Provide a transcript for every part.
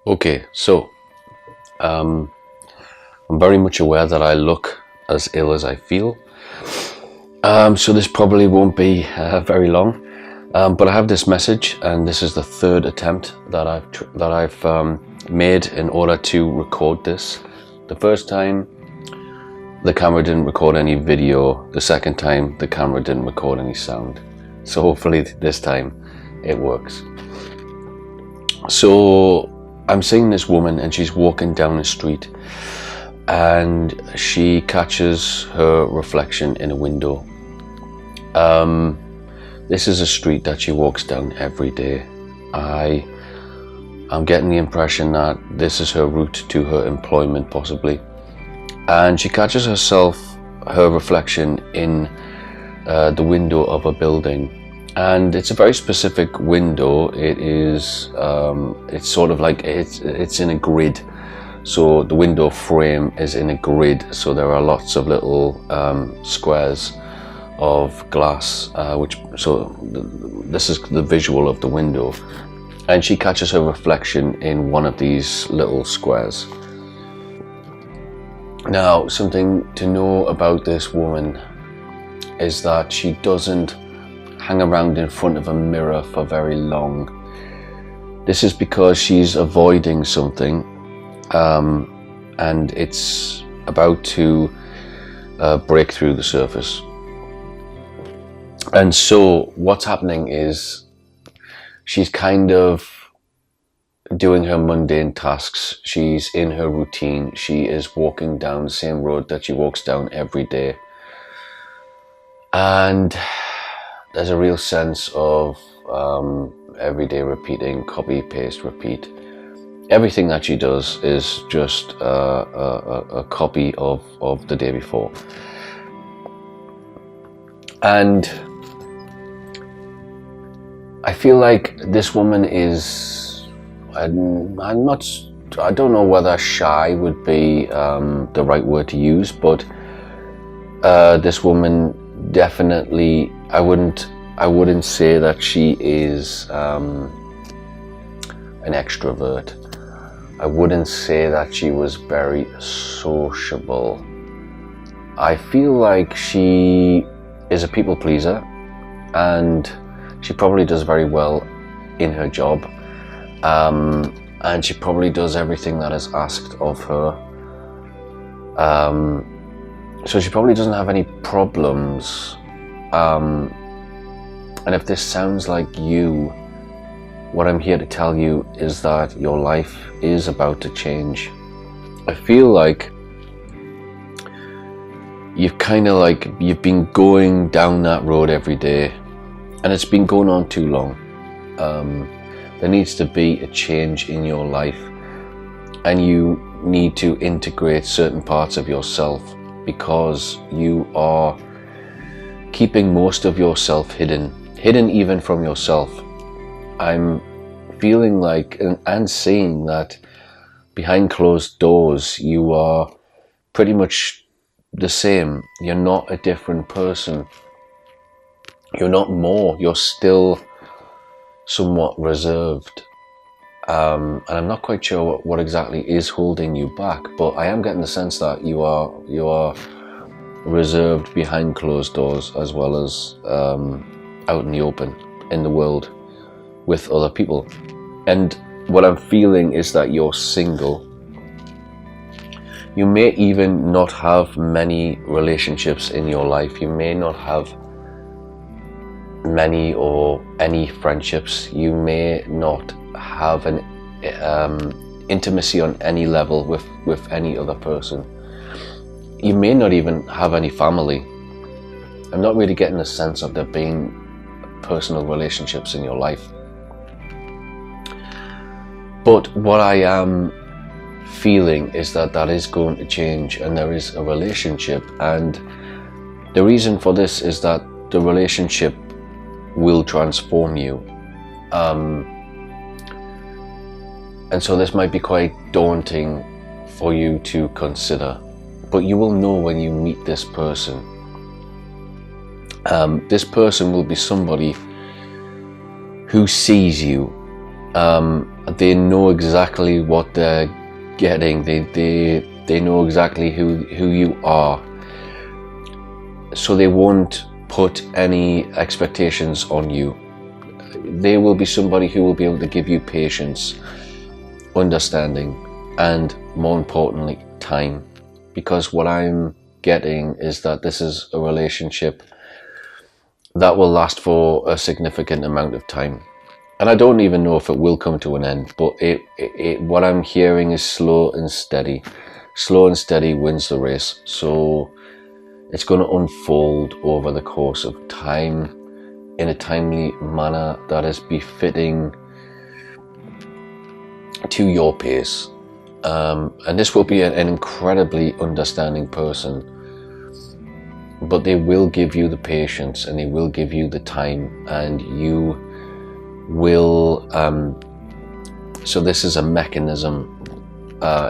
Okay, so um, I'm very much aware that I look as ill as I feel. So this probably won't be very long. But I have this message, and this is the third attempt that I've made in order to record this. The first time, the camera didn't record any video. The second time, the camera didn't record any sound. So hopefully this time, it works. So I'm seeing this woman, and she's walking down the street, and she catches her reflection in a window. This is a street that she walks down every day. I'm getting the impression that this is her route to her employment, possibly. And she catches her reflection in the window of a building. And it's a very specific window. It is, it's sort of like, it's in a grid. So the window frame is in a grid. So there are lots of little squares of glass, this is the visual of the window, and she catches her reflection in one of these little squares. Now, something to know about this woman is that she doesn't hang around in front of a mirror for very long. This is because she's avoiding something, and it's about to break through the surface. And so what's happening is she's kind of doing her mundane tasks. She's in her routine. She is walking down the same road that she walks down every day. And there's a real sense of everyday repeating, copy, paste, repeat. Everything that she does is just a copy of the day before. And I feel like this woman is, I don't know whether shy would be the right word to use, but this woman definitely, I wouldn't say that she is an extrovert. I wouldn't say that she was very sociable. I feel like she is a people pleaser, and she probably does very well in her job, and she probably does everything that is asked of her, so she probably doesn't have any problems, and if this sounds like you, what I'm here to tell you is that your life is about to change. I feel like you've been going down that road every day, and it's been going on too long. There needs to be a change in your life, and you need to integrate certain parts of yourself, because you are keeping most of yourself hidden even from yourself. I'm feeling like and seeing that behind closed doors you are pretty much the same. You're not a different person. You're not more. You're still somewhat reserved. And I'm not quite sure what exactly is holding you back, but I am getting the sense that you are reserved behind closed doors, as well as out in the open, in the world, with other people. And what I'm feeling is that you're single. You may even not have many relationships in your life. You may not have many or any friendships. You may not have an intimacy on any level with any other person. You may not even have any family. I'm not really getting a sense of there being personal relationships in your life. But what I am feeling is that is going to change, and there is a relationship, and the reason for this is that the relationship will transform you, and so this might be quite daunting for you to consider, but you will know when you meet this person. This person will be somebody who sees you They know exactly what they're getting. They know exactly who you are, so they won't put any expectations on you. They will be somebody who will be able to give you patience, understanding, and more importantly, time. Because what I'm getting is that this is a relationship that will last for a significant amount of time. And I don't even know if it will come to an end, but what I'm hearing is slow and steady. Slow and steady wins the race. So it's going to unfold over the course of time in a timely manner that is befitting to your pace. And this will be an incredibly understanding person, but they will give you the patience and they will give you the time, and you will so this is a mechanism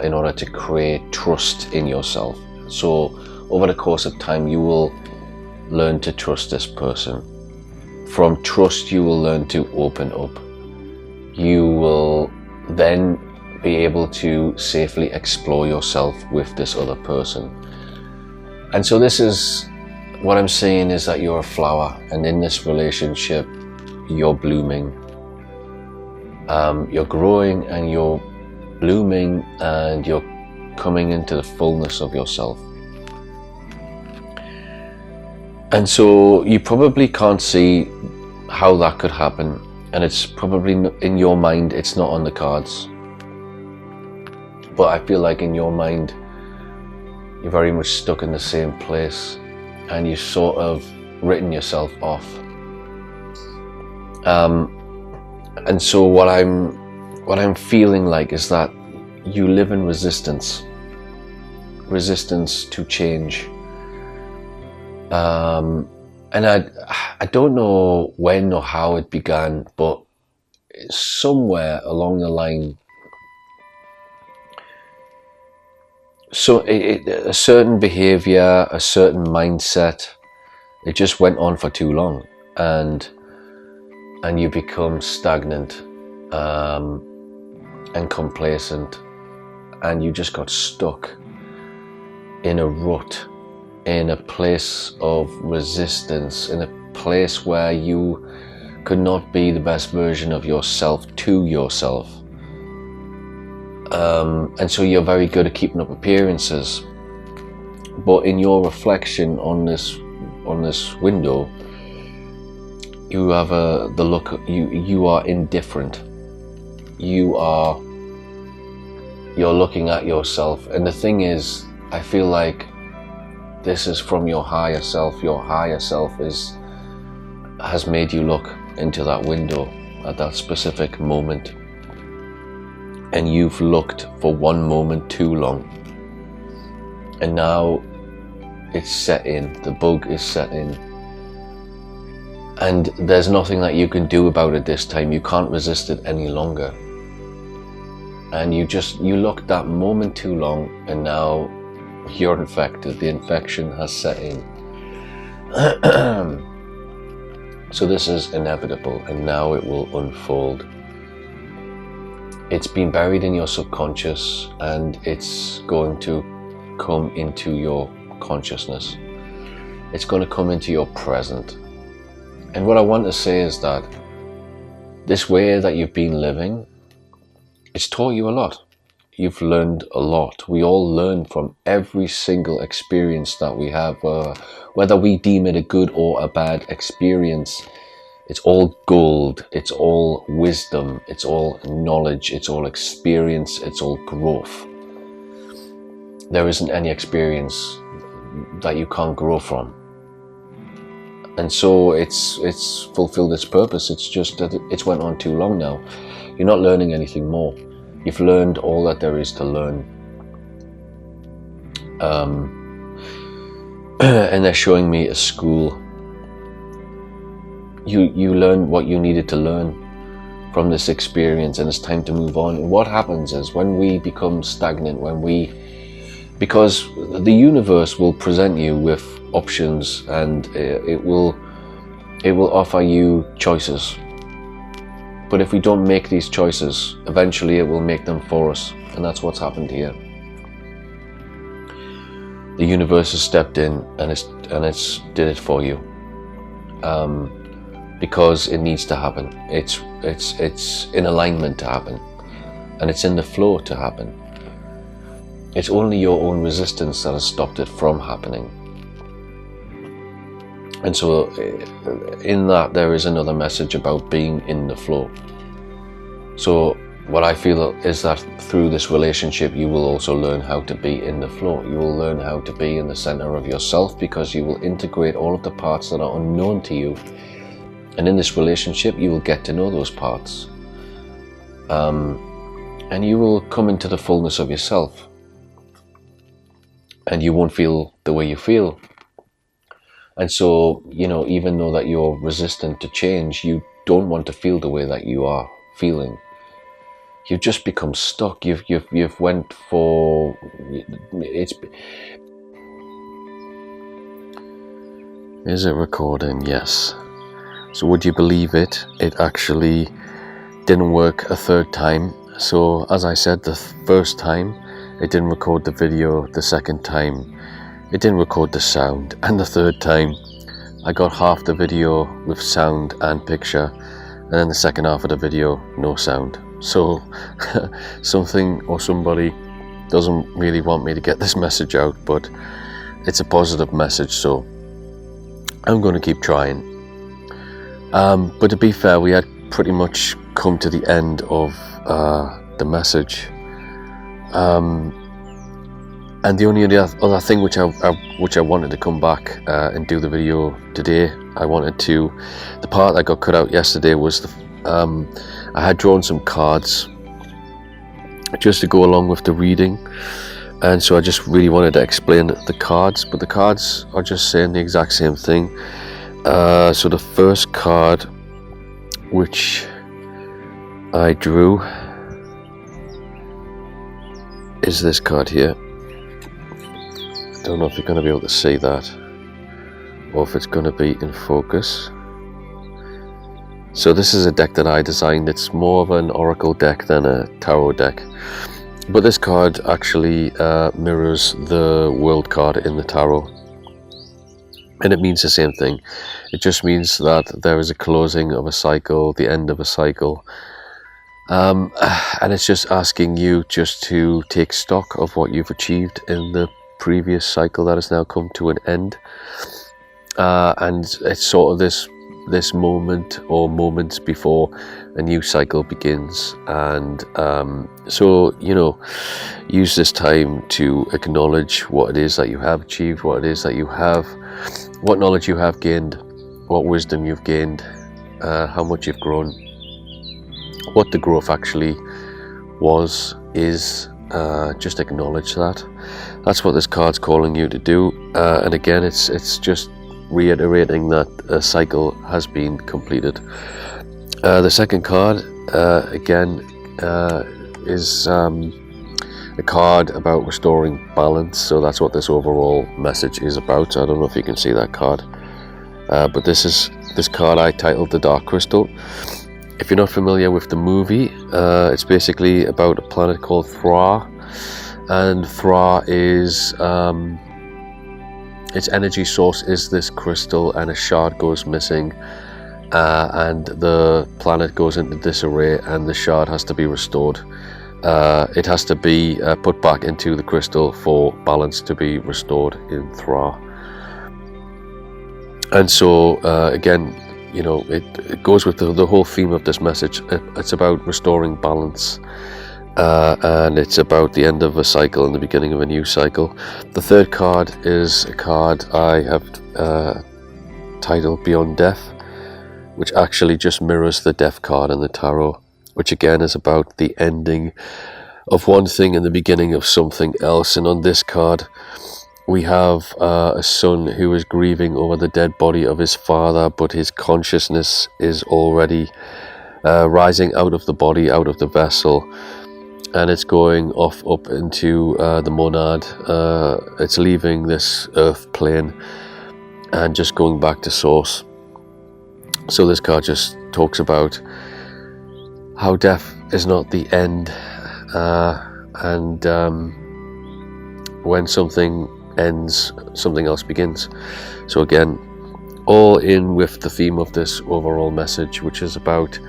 in order to create trust in yourself. So over the course of time you will learn to trust this person. From trust you will learn to open up. You will then be able to safely explore yourself with this other person. And so this is what I'm saying, is that you're a flower, and in this relationship you're blooming. You're growing and you're blooming and you're coming into the fullness of yourself. And so you probably can't see how that could happen, and it's probably in your mind it's not on the cards. But I feel like in your mind you're very much stuck in the same place, and you've sort of written yourself off. And so what I'm feeling like is that you live in resistance to change. And I don't know when or how it began, but somewhere along the line, so a certain behavior, a certain mindset, it just went on for too long, and you become stagnant and complacent, and you just got stuck in a rut, in a place of resistance, in a place where you could not be the best version of yourself to yourself. And so you're very good at keeping up appearances, but in your reflection on this window, you have the look. You are indifferent. You're looking at yourself, and the thing is, I feel like this is from your higher self. Your higher self has made you look into that window at that specific moment, and you've looked for one moment too long, and now it's set in. The bug is set in, and there's nothing that you can do about it this time. You can't resist it any longer, and you looked that moment too long, and now you're infected. The infection has set in. So this is inevitable, and now it will unfold. It's been buried in your subconscious, and it's going to come into your consciousness. It's going to come into your present. And what I want to say is that this way that you've been living, it's taught you a lot. You've learned a lot. We all learn from every single experience that we have, whether we deem it a good or a bad experience. It's all gold, it's all wisdom, it's all knowledge, it's all experience, it's all growth. There isn't any experience that you can't grow from. And so it's fulfilled its purpose. It's just that it's went on too long now. You're not learning anything more. You've learned all that there is to learn. And they're showing me a school. You learned what you needed to learn from this experience, and it's time to move on. And what happens is, when we become stagnant, because the universe will present you with options, and it will offer you choices. But if we don't make these choices, eventually it will make them for us. And that's what's happened here. The universe has stepped in and it's did it for you. Because it needs to happen. It's in alignment to happen. And it's in the flow to happen. It's only your own resistance that has stopped it from happening. And so in that there is another message about being in the flow. So what I feel is that through this relationship you will also learn how to be in the flow. You will learn how to be in the center of yourself, because you will integrate all of the parts that are unknown to you. And in this relationship you will get to know those parts. And you will come into the fullness of yourself. And you won't feel the way you feel. And so, even though that you're resistant to change, you don't want to feel the way that you are feeling. You've just become stuck. You've went for it's. Is it recording? Yes. So would you believe it? It actually didn't work a third time. So as I said, the first time it didn't record the video. The second time it didn't record the sound, and the third time I got half the video with sound and picture, and then the second half of the video no sound. So something or somebody doesn't really want me to get this message out, but it's a positive message, so I'm going to keep trying. But to be fair, we had pretty much come to the end of the message. And the only other thing which I wanted to come back and do the video today, the part that got cut out yesterday was I had drawn some cards just to go along with the reading, and so I just really wanted to explain the cards, but the cards are just saying the exact same thing. So the first card which I drew is this card here. I don't know if you're going to be able to see that, or if it's going to be in focus. So this is a deck that I designed. It's more of an oracle deck than a tarot deck, but this card actually mirrors the world card in the tarot, and it means the same thing. It just means that there is a closing of a cycle, the end of a cycle, and it's just asking you just to take stock of what you've achieved in the previous cycle that has now come to an end, and it's sort of this moment or moments before a new cycle begins. And so use this time to acknowledge what it is that you have achieved, what it is that you have, what knowledge you have gained, what wisdom you've gained, how much you've grown, what the growth actually is. Just acknowledge that. That's what this card's calling you to do, and again it's just reiterating that a cycle has been completed. The second card again is a card about restoring balance, so that's what this overall message is about. I don't know if you can see that card, but this card I titled the Dark Crystal. If you're not familiar with the movie, it's basically about a planet called Thra, and Thra is its energy source is this crystal, and a shard goes missing, and the planet goes into disarray, and the shard has to be restored. It has to be put back into the crystal for balance to be restored in Thra. And so again, it goes with the whole theme of this message. It's about restoring balance, and it's about the end of a cycle and the beginning of a new cycle. The third card is a card I have titled Beyond Death, which actually just mirrors the Death card in the tarot, which again is about the ending of one thing and the beginning of something else. And on this card we have a son who is grieving over the dead body of his father, but his consciousness is already rising out of the body, out of the vessel, and it's going off up into the monad. It's leaving this earth plane and just going back to source. So this card just talks about how death is not the end, and when something ends, something else begins. So again, all in with the theme of this overall message, which is about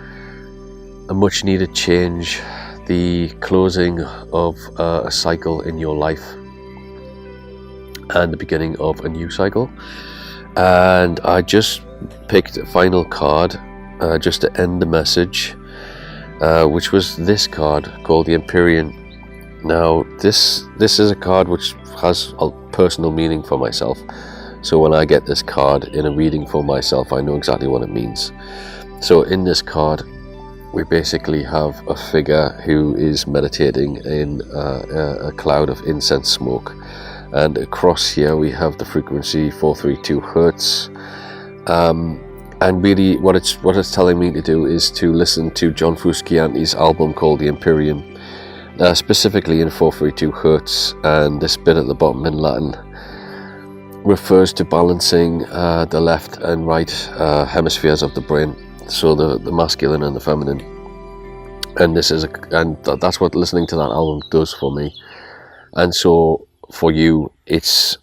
a much needed change, the closing of a cycle in your life and the beginning of a new cycle. And I just picked a final card just to end the message, which was this card called the Empyrean. Now this is a card which has a personal meaning for myself, so when I get this card in a reading for myself, I know exactly what it means. So in this card we basically have a figure who is meditating in a cloud of incense smoke, and across here we have the frequency 432 hertz. And really what it's telling me to do is to listen to John Frusciante's album called The Empyrean, specifically in 432 hertz, and this bit at the bottom in Latin refers to balancing the left and right hemispheres of the brain, so the masculine and the feminine. And that's what listening to that album does for me. And so for you, it's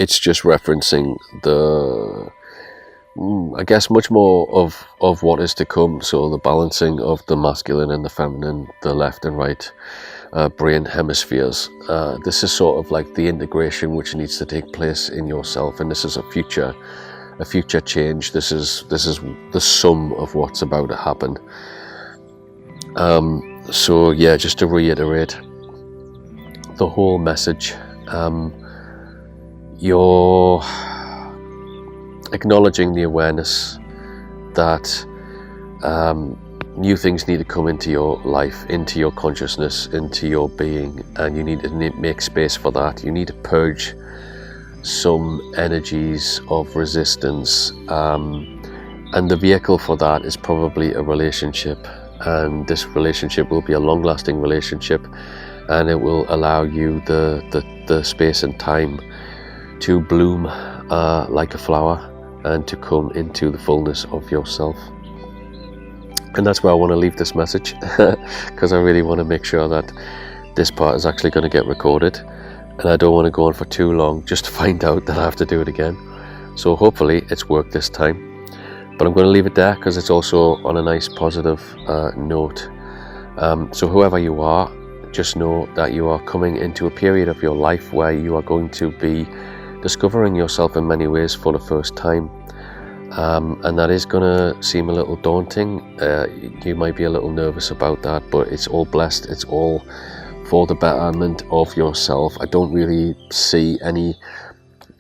just referencing I guess much more of what is to come. So the balancing of the masculine and the feminine, the left and right brain hemispheres. This is sort of like the integration which needs to take place in yourself, and this is a future change. This is the sum of what's about to happen. So yeah, just to reiterate the whole message, you're acknowledging the awareness that new things need to come into your life, into your consciousness, into your being, and you need to make space for that. You need to purge some energies of resistance, and the vehicle for that is probably a relationship, and this relationship will be a long-lasting relationship, and it will allow you the space and time to bloom like a flower and to come into the fullness of yourself. And that's where I want to leave this message, because I really want to make sure that this part is actually going to get recorded, and I don't want to go on for too long just to find out that I have to do it again. So hopefully it's worked this time, but I'm going to leave it there because it's also on a nice positive note. So whoever you are, just know that you are coming into a period of your life where you are going to be discovering yourself in many ways for the first time, and that is going to seem a little daunting. You might be a little nervous about that, but it's all blessed. It's all for the betterment of yourself. I don't really see any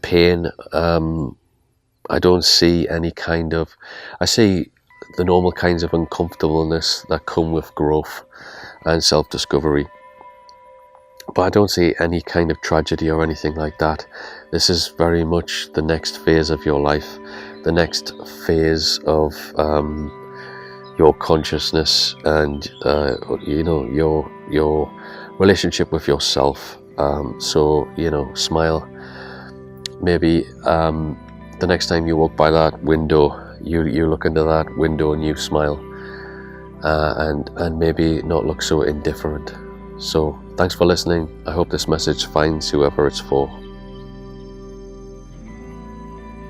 pain. I don't see any kind of, I see the normal kinds of uncomfortableness that come with growth and self-discovery, but I don't see any kind of tragedy or anything like that. This is very much the next phase of your life, the next phase of your consciousness and your relationship with yourself. So smile. Maybe the next time you walk by that window, you look into that window and you smile, and maybe not look so indifferent. So thanks for listening. I hope this message finds whoever it's for.